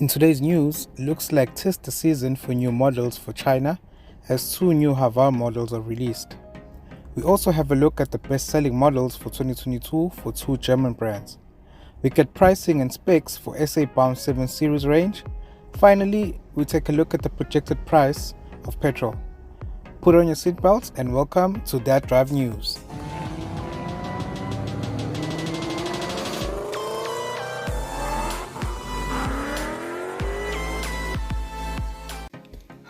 In today's news, looks like 'tis the season for new models for China, as two new Haval models are released. We also have a look at the best-selling models for 2022 for two German brands. We get pricing and specs for SA-bound 7 Series range. Finally, we take a look at the projected price of petrol. Put on your seatbelts and welcome to That Drive News.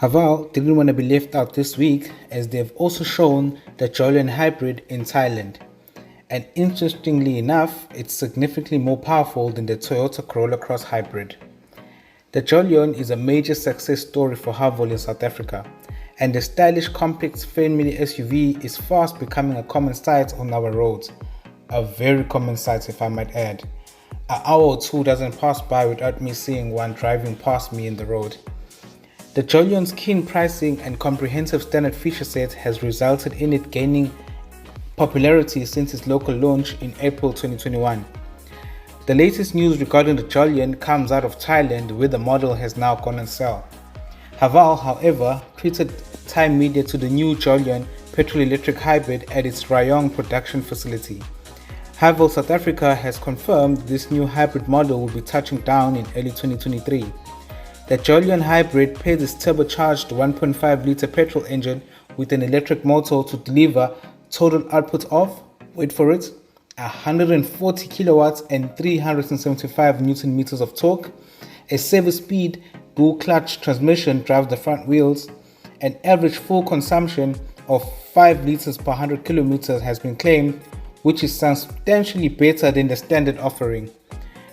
Haval didn't want to be left out this week, as they've also shown the Jolion hybrid in Thailand. And interestingly enough, it's significantly more powerful than the Toyota Corolla Cross hybrid. The Jolion is a major success story for Haval in South Africa, and the stylish compact family SUV is fast becoming a common sight on our roads. A very common sight, if I might add. An hour or two doesn't pass by without me seeing one driving past me in the road. The Jolion's keen pricing and comprehensive standard feature set has resulted in it gaining popularity since its local launch in April 2021. The latest news regarding the Jolion comes out of Thailand, where the model has now gone on sale. Haval, however, treated Thai media to the new Jolion petrol-electric hybrid at its Rayong production facility. Haval South Africa has confirmed this new hybrid model will be touching down in early 2023. The Jolion hybrid pairs its turbocharged 1.5-litre petrol engine with an electric motor to deliver total output of, wait for it, 140 kilowatts and 375 newton meters of torque. A 7-speed dual-clutch transmission drives the front wheels. An average fuel consumption of 5 litres per 100 kilometers has been claimed, which is substantially better than the standard offering.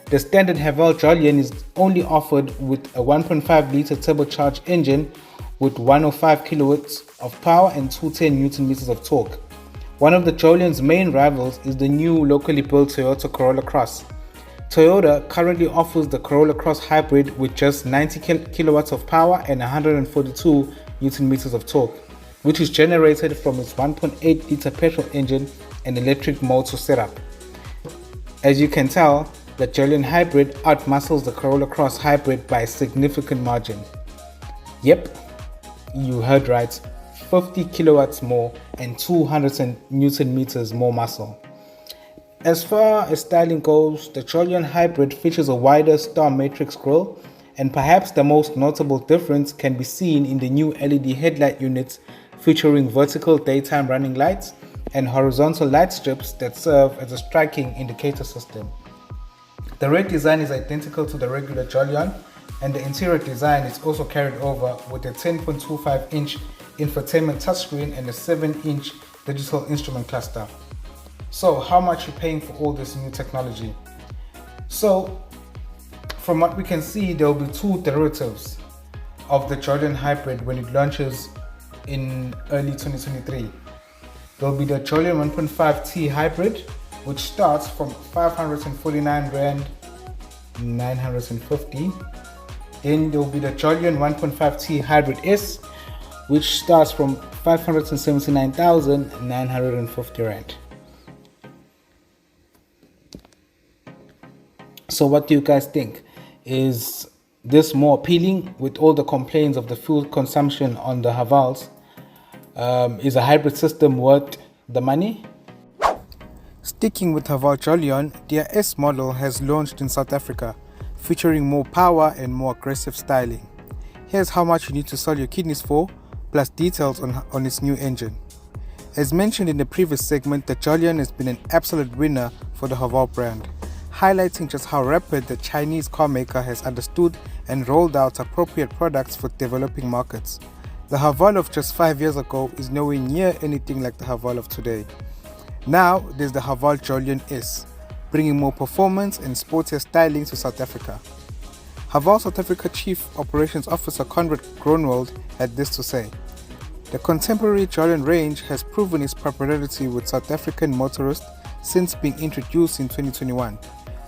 The standard Haval Jolion is only offered with a 1.5-litre turbocharged engine with 105 kilowatts of power and 210 newton meters of torque. One of the Jolion's main rivals is the new locally built Toyota Corolla Cross. Toyota currently offers the Corolla Cross hybrid with just 90 kilowatts of power and 142 newton meters of torque, which is generated from its 1.8-litre petrol engine and electric motor setup. As you can tell, the Jolion hybrid outmuscles the Corolla Cross hybrid by a significant margin. Yep, you heard right, 50 kilowatts more and 200 newton meters more muscle. As far as styling goes, the Jolion hybrid features a wider star matrix grille, and perhaps the most notable difference can be seen in the new LED headlight units featuring vertical daytime running lights and horizontal light strips that serve as a striking indicator system. The rear design is identical to the regular Jolion, and the interior design is also carried over with a 10.25-inch infotainment touchscreen and a 7-inch digital instrument cluster. So how much are you paying for all this new technology? So from what we can see, there will be two derivatives of the Jolion hybrid when it launches in early 2023. There will be the Jolion 1.5T hybrid, which starts from 549 Rand 950. Then there will be the Jolion 1.5T Hybrid S, which starts from 579,950 Rand. So what do you guys think? Is this more appealing with all the complaints of the fuel consumption on the Havals? Is a hybrid system worth the money? Sticking with Haval Jolion, their S model has launched in South Africa, featuring more power and more aggressive styling. Here's how much you need to sell your kidneys for, plus details on its new engine. As mentioned in the previous segment, the Jolion has been an absolute winner for the Haval brand, highlighting just how rapid the Chinese carmaker has understood and rolled out appropriate products for developing markets. The Haval of just 5 years ago is nowhere near anything like the Haval of today. Now there's the Haval Jolion S, bringing more performance and sportier styling to South Africa. Haval South Africa Chief Operations Officer Conrad Gronwald had this to say: "The contemporary Jolion range has proven its popularity with South African motorists since being introduced in 2021.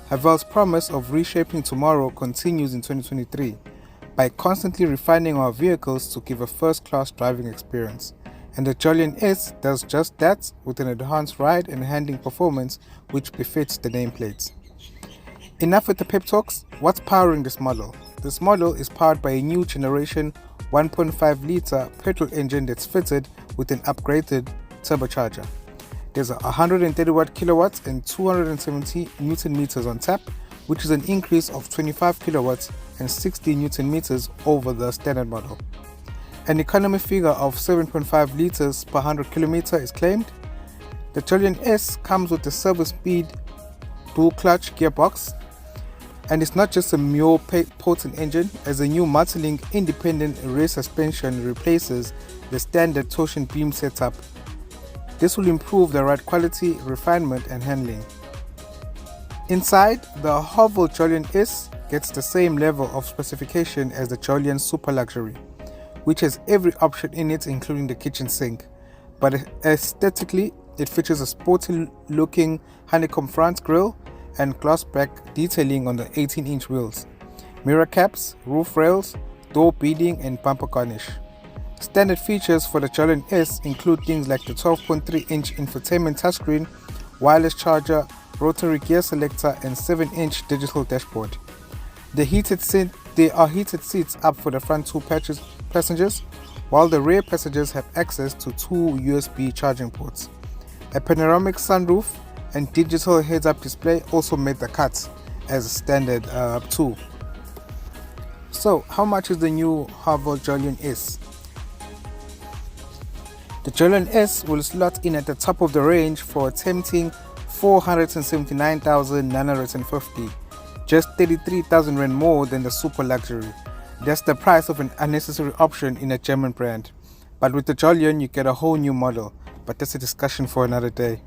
Haval's promise of reshaping tomorrow continues in 2023 by constantly refining our vehicles to give a first-class driving experience. And the Jolion S does just that with an enhanced ride and handling performance which befits the nameplate." Enough with the pep talks, what's powering this model? This model is powered by a new generation 1.5-litre petrol engine that's fitted with an upgraded turbocharger. There's a 130 kilowatts and 270 Newton meters on tap, which is an increase of 25 kilowatts and 60 Newton meters over the standard model. An economy figure of 7.5 liters per 100 kilometer is claimed. The Julian S comes with a 7-speed dual-clutch gearbox, and it's not just a more potent engine, as a new multi-link independent rear suspension replaces the standard torsion beam setup. This will improve the ride quality, refinement and handling. Inside, the Haval Julian S gets the same level of specification as the Julian Super Luxury, which has every option in it including the kitchen sink, but aesthetically it features a sporty looking honeycomb front grille and gloss back detailing on the 18-inch wheels, mirror caps, roof rails, door beading and bumper garnish. Standard features for the Julian S include things like the 12.3-inch infotainment touchscreen, wireless charger, rotary gear selector and 7-inch digital dashboard. There are heated seats up for the front two passengers, while the rear passengers have access to 2 USB charging ports. A panoramic sunroof and digital heads-up display also made the cut as a standard too. So, how much is the new Haval Julian S? The Julian S will slot in at the top of the range for a tempting 479,950, just 33,000 Rand more than the Super Luxury. That's the price of an unnecessary option in a German brand. But with the Julian, you get a whole new model, but that's a discussion for another day.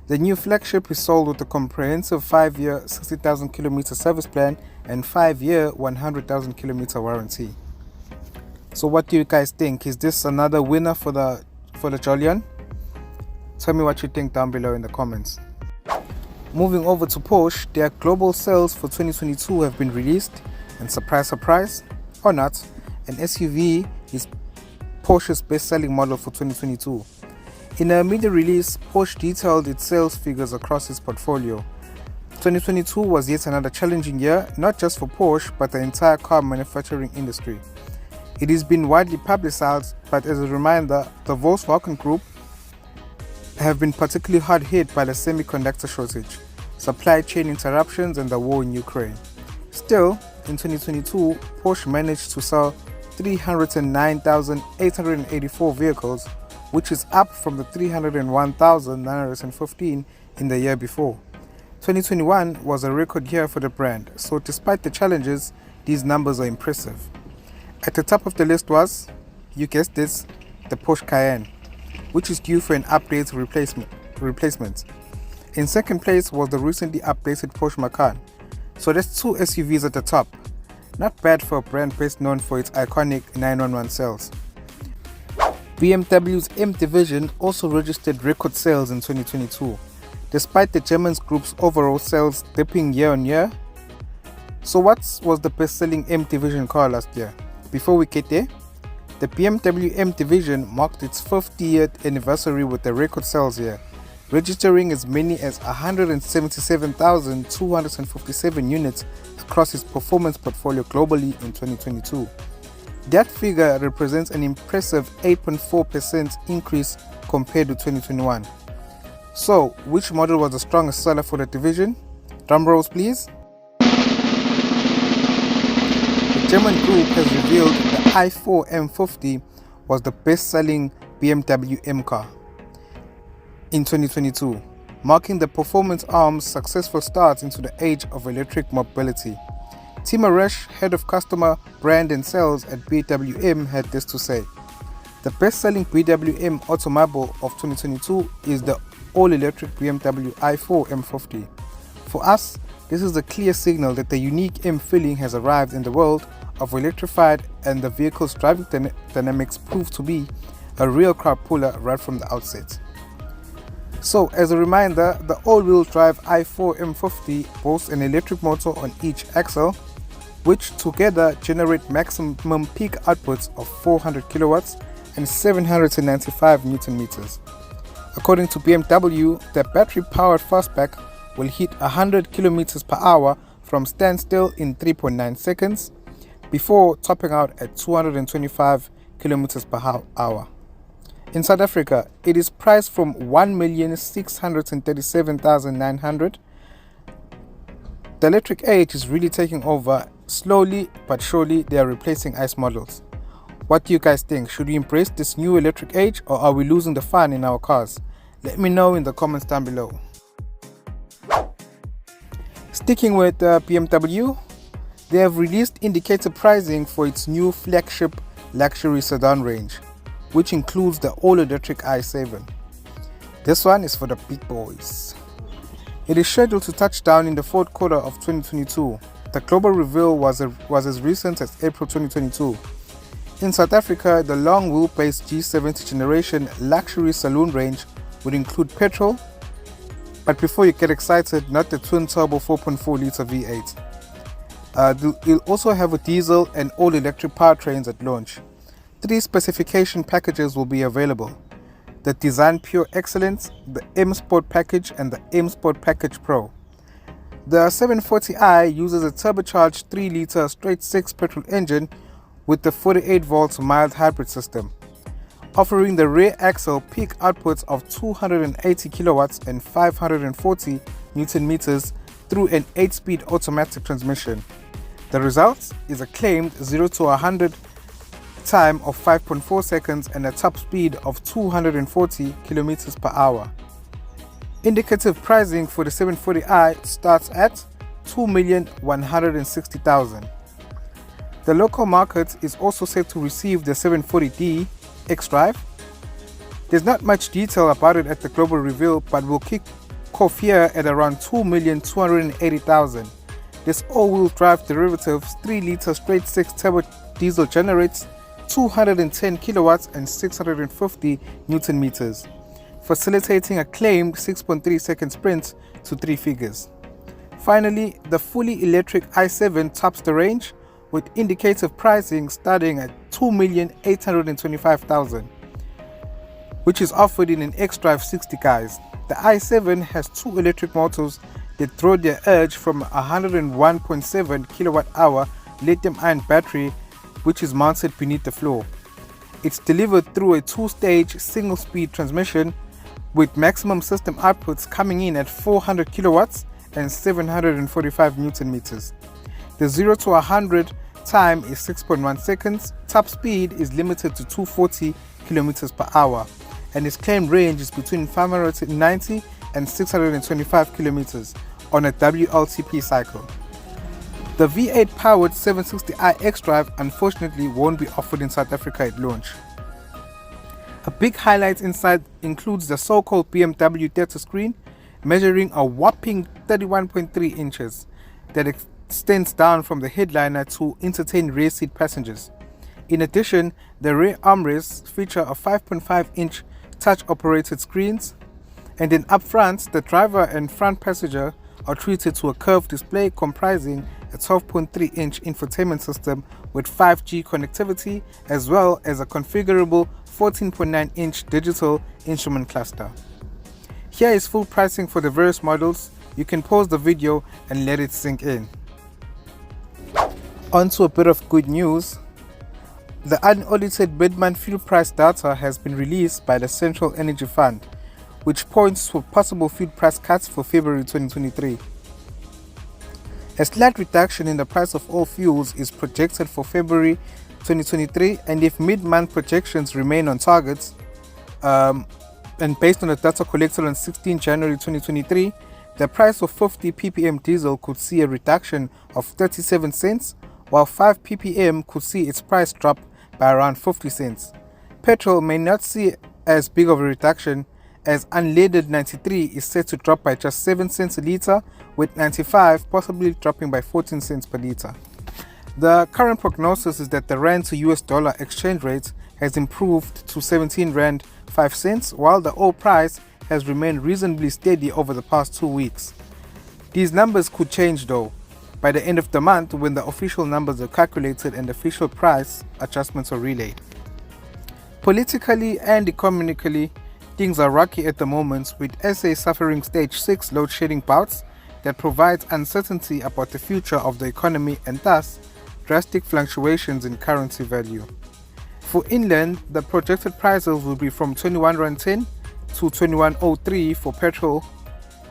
The new flagship is sold with a comprehensive 5-year 60,000 kilometer service plan and 5-year 100,000 kilometer warranty. So what do you guys think? Is this another winner for the Julian? Tell me what you think down below in the comments. Moving over to Porsche, their global sales for 2022 have been released, and surprise surprise, or not, an SUV is Porsche's best-selling model for 2022. In a media release, Porsche detailed its sales figures across its portfolio. 2022 was yet another challenging year, not just for Porsche, but the entire car manufacturing industry. It has been widely publicized, but as a reminder, the Volkswagen Group have been particularly hard hit by the semiconductor shortage, supply chain interruptions and the war in Ukraine. Still, in 2022, Porsche managed to sell 309,884 vehicles, which is up from the 301,915 in the year before. 2021 was a record year for the brand, so despite the challenges, these numbers are impressive. At the top of the list was, you guessed this, the Porsche Cayenne, which is due for an update replacement. In second place was the recently updated Porsche Macan. So that's 2 SUVs at the top. Not bad for a brand best known for its iconic 911 sales. BMW's M division also registered record sales in 2022, despite the German group's overall sales dipping year on year. So what was the best-selling M division car last year? Before we get there, the BMW M division marked its 50th anniversary with a record sales year, registering as many as 177,257 units across its performance portfolio globally in 2022. That figure represents an impressive 8.4% increase compared to 2021. So, which model was the strongest seller for the division? Drum rolls please. The German group has revealed the i4 M50 was the best-selling BMW M car in 2022, marking the performance arm's successful start into the age of electric mobility. Timo Resch, head of customer brand and sales at BWM, had this to say: "The best-selling BWM automobile of 2022 is the all-electric BMW i4 M50. For us, this is a clear signal that the unique M feeling has arrived in the world of electrified, and the vehicle's driving dynamics prove to be a real crowd puller right from the outset." So, as a reminder, the all-wheel drive i4 M50 boasts an electric motor on each axle, which together generate maximum peak outputs of 400 kilowatts and 795 Newton meters. According to BMW, the battery-powered fastback will hit 100 kilometers per hour from standstill in 3.9 seconds, before topping out at 225 kilometers per hour. In South Africa, it is priced from 1,637,900. The electric age is really taking over. Slowly but surely, they are replacing ICE models. What do you guys think? Should we embrace this new electric age, or are we losing the fun in our cars? Let me know in the comments down below. Sticking with BMW, they have released indicator pricing for its new flagship luxury sedan range, which includes the all-electric i7. This one is for the big boys. It is scheduled to touch down in the fourth quarter of 2022. The global reveal was as recent as April 2022. In South Africa, the long wheelbase G70 generation luxury saloon range would include petrol, but before you get excited, not the twin-turbo 4.4-litre V8. You'll also have a diesel and all-electric powertrains at launch. 3 specification packages will be available: the Design Pure Excellence, the M Sport Package, and the M Sport Package Pro. The 740i uses a turbocharged 3-litre straight-six petrol engine with the 48-volt mild hybrid system, offering the rear axle peak outputs of 280 kilowatts and 540 Newton meters through an 8-speed automatic transmission. The result is a claimed 0 to 100 time of 5.4 seconds and a top speed of 240 kilometers per hour. Indicative pricing for the 740i starts at 2,160,000. The local market is also set to receive the 740D xDrive. There's not much detail about it at the global reveal, but will kick off here at around 2,280,000. This all-wheel drive derivative 3-litre straight-six turbo diesel generates 210 kilowatts and 650 Newton meters, facilitating a claimed 6.3 second sprint to 3 figures. Finally, the fully electric i7 tops the range, with indicative pricing starting at 2,825,000, which is offered in an xDrive 60 guise. The i7 has 2 electric motors that draw their urge from a 101.7 kilowatt-hour lithium-ion battery, which is mounted beneath the floor. It's delivered through a 2-stage single-speed transmission, with maximum system outputs coming in at 400 kilowatts and 745 Newton meters. The 0 to 100 time is 6.1 seconds, top speed is limited to 240 kilometers per hour, and its claimed range is between 590 and 625 kilometers on a WLTP cycle. The V8-powered 760i xDrive unfortunately won't be offered in South Africa at launch. A big highlight inside includes the so-called BMW data screen, measuring a whopping 31.3 inches that extends down from the headliner to entertain rear seat passengers. In addition, the rear armrests feature a 5.5-inch touch-operated screens, and then up front, the driver and front passenger are treated to a curved display comprising a 12.3-inch infotainment system with 5G connectivity, as well as a configurable 14.9-inch digital instrument cluster. Here is full pricing for the various models. You can pause the video and let it sink in. On to a bit of good news. The unaudited mid-month fuel price data has been released by the Central Energy Fund, which points to possible fuel price cuts for February 2023. A slight reduction in the price of all fuels is projected for February 2023, and if mid-month projections remain on target, and based on the data collected on 16 January 2023, the price of 50 ppm diesel could see a reduction of 37 cents, while 5 ppm could see its price drop by around 50 cents. Petrol may not see as big of a reduction, as unleaded 93 is set to drop by just 7 cents a litre, with 95 possibly dropping by 14 cents per litre. The current prognosis is that the rand to US dollar exchange rate has improved to 17 rand 5 cents, while the oil price has remained reasonably steady over the past 2 weeks. These numbers could change though by the end of the month, when the official numbers are calculated and official price adjustments are relayed. Politically and economically, things are rocky at the moment, with SA suffering stage 6 load shedding bouts that provides uncertainty about the future of the economy and thus drastic fluctuations in currency value. For inland, the projected prices will be from 21 Rand 10 to 21.03 for petrol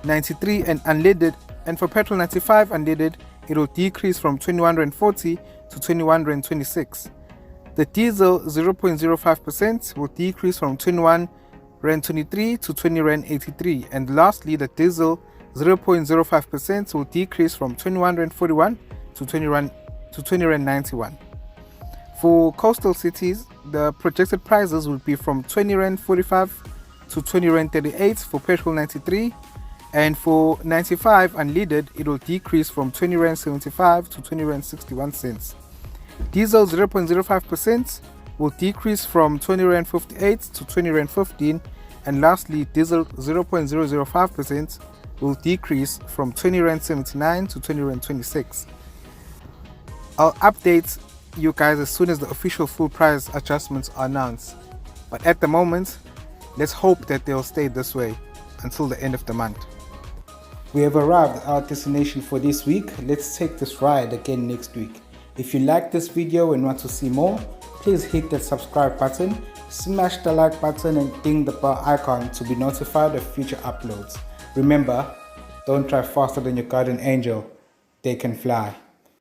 93 and unleaded, and for petrol 95 unleaded, it will decrease from 21 Rand 40 to 21 Rand 26. The diesel 0.05% will decrease from 21 Rand 23 to 20 Rand 83, and lastly, the diesel 0.05% will decrease from 21 Rand 41 to 20 Rand 91. For coastal cities, the projected prices will be from 20 Rand 45 to 20 Rand 38 for petrol 93, and for 95 unleaded, it will decrease from 20 Rand 75 to 20 Rand 61 cents. Diesel 0.05% will decrease from 20 Rand 58 to 20 Rand 15, and lastly, diesel 0.005% will decrease from 20 Rand 79 to 20 Rand 26. I'll update you guys as soon as the official full price adjustments are announced, but at the moment, let's hope that they'll stay this way until the end of the month. We have arrived at our destination for this week. Let's take this ride again next week. If you like this video and want to see more, please hit that subscribe button, smash the like button and ding the bell icon to be notified of future uploads. Remember, don't drive faster than your guardian angel, they can fly.